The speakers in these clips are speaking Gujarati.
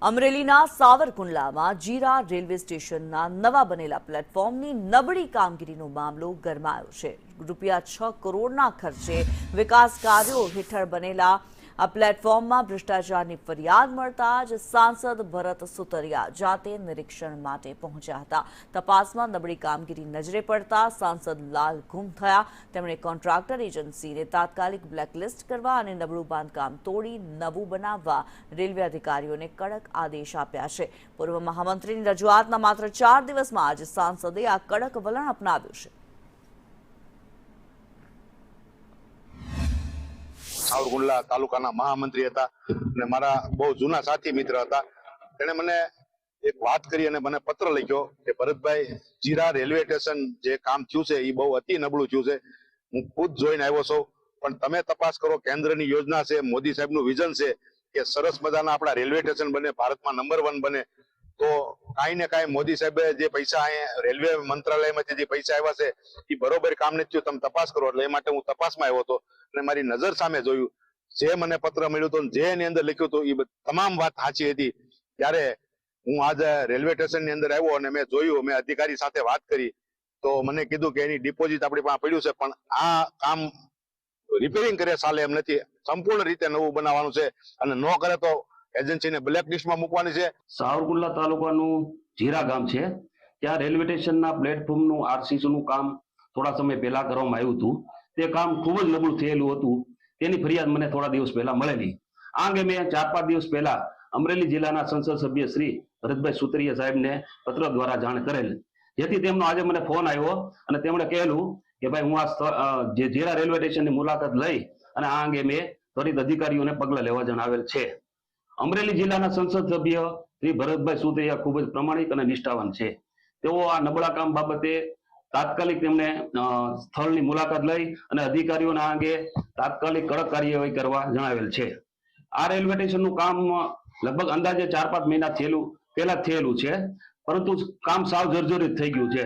અમરેલીના સાવરકુંડલામાં જીરા રેલવે સ્ટેશનના નવા બનેલા પ્લેટફોર્મની નબળી કામગીરીનો મામલો ગરમાયો છે। ₹6 કરોડના ખર્ચે વિકાસ કાર્યો હેઠળ બનેલા આ પ્લેટફોર્મમાં ભ્રષ્ટાચારની ફરિયાદ મળતા જ સાંસદ ભરત સુતરિયા જાતે નિરીક્ષણ માટે પહોંચ્યા હતા। તપાસમાં નબળી કામગીરી નજરે પડતા સાંસદ લાલ ગુમ થયા। તેમણે કોન્ટ્રાક્ટર એજન્સીને તાત્કાલિક બ્લેકલિસ્ટ કરવા અને નબળું બાંધકામ તોડી નવું બનાવવા રેલવે અધિકારીઓને કડક આદેશ આપ્યા છે। પૂર્વ મહામંત્રીની રજૂઆતના માત્ર 4 દિવસમાં જ સાંસદે આ કડક વલણ અપનાવ્યું છે। સાવરકુંડલા તાલુકાના મહામંત્રી હતા અને મારા બહુ જૂના સાથી મિત્ર હતા। તેણે મને એક વાત કરી અને મને પત્ર લખ્યો કે ભરતભાઈ, જીરા રેલવે સ્ટેશન જે કામ થયું છે એ બહુ અતિ નબળું થયું છે। હું ખુદ જોઈને આવ્યો છું, પણ તમે તપાસ કરો। કેન્દ્રની યોજના છે, મોદી સાહેબનું વિઝન છે કે સરસ મજાના આપણા રેલવે સ્ટેશન બને, ભારતમાં નંબર 1 બને। તો કાંઈ ને કાંઈ મોદી સાહેબે જે પૈસા અહીંયા રેલવે મંત્રાલયમાંથી જે પૈસા આવ્યા છે એ બરોબર કામ નથી થયું, તમે તપાસ કરો। એટલે એ માટે હું તપાસમાં આવ્યો હતો અને મારી નજર સામે જોયું। જે મને પત્ર મળ્યું હતું, જે એની અંદર લખ્યું હતું, એ તમામ વાત સાચી હતી। ત્યારે હું આજે રેલવે સ્ટેશનની અંદર આવ્યો અને મેં જોયું, મેં અધિકારી સાથે વાત કરી તો મને કીધું કે એની ડિપોઝિટ આપણી પાસે પડ્યું છે, પણ આ કામ રિપેરિંગ કરે ચાલે એમ નથી, સંપૂર્ણ રીતે નવું બનાવવાનું છે અને ન કરે તો એજન્સીને બ્લેક લિસ્ટમાં મૂકવાની છે। સાવરકુંડલા તાલુકાનું જીરા ગામ છે, ત્યાં રેલવે સ્ટેશનના પ્લેટફોર્મનું આરસીસીનું કામ થોડા સમય પહેલા કરવામાં આવ્યું હતું। તે કામ ખૂબ જ નબળું થયેલું હતું, તેની ફરિયાદ મને થોડા દિવસ પહેલા મળેલી। આ અંગે મેં 4-5 દિવસ પહેલા અમરેલી જિલ્લાના સંસદ સભ્ય શ્રી ભરતભાઈ સુતરિયા સાહેબને પત્ર દ્વારા જાણ કરેલ, જેથી તેમનો આજે મને ફોન આવ્યો અને તેમણે કહેલું કે ભાઈ હું આ જે જીરા રેલવે સ્ટેશનની મુલાકાત લઈ અને આ અંગે મેં ત્વરિત અધિકારીઓને પગલાં લેવા જણાવેલ છે। અમરેલી જિલ્લાના સંસદ સભ્ય શ્રી ભરતભાઈ સુતરિયા ખૂબ જ પ્રમાણિક અને નિષ્ઠાવાન છે। તેઓ આ નબળા કામ બાબતે તાત્કાલિક તેમને સ્થળની મુલાકાત લઈ અને અધિકારીઓને આ અંગે તાત્કાલિક કડક કાર્યવાહી કરવા જણાવેલ છે। આ રેલવે સ્ટેશનનું કામ લગભગ અંદાજે 4-5 મહિના પહેલા થયેલું છે, પરંતુ કામ સાવ જર્જરિત થઈ ગયું છે।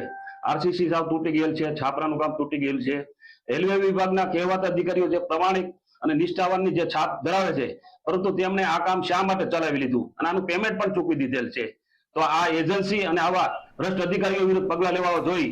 આરસીસી સાવ તૂટી ગયેલ છે, છાપરાનું કામ તૂટી ગયેલ છે। રેલવે વિભાગના કહેવાતા અધિકારીઓ જે પ્રમાણિક અને નિષ્ઠાવાનની જે છાપ ધરાવે છે, પરંતુ તેમણે આ કામ શા માટે ચલાવી લીધું અને આનું પેમેન્ટ પણ ચૂકવી દીધેલ છે। તો આ એજન્સી અને આવા ભ્રષ્ટ અધિકારીઓ વિરુદ્ધ પગલાં લેવા જોઈએ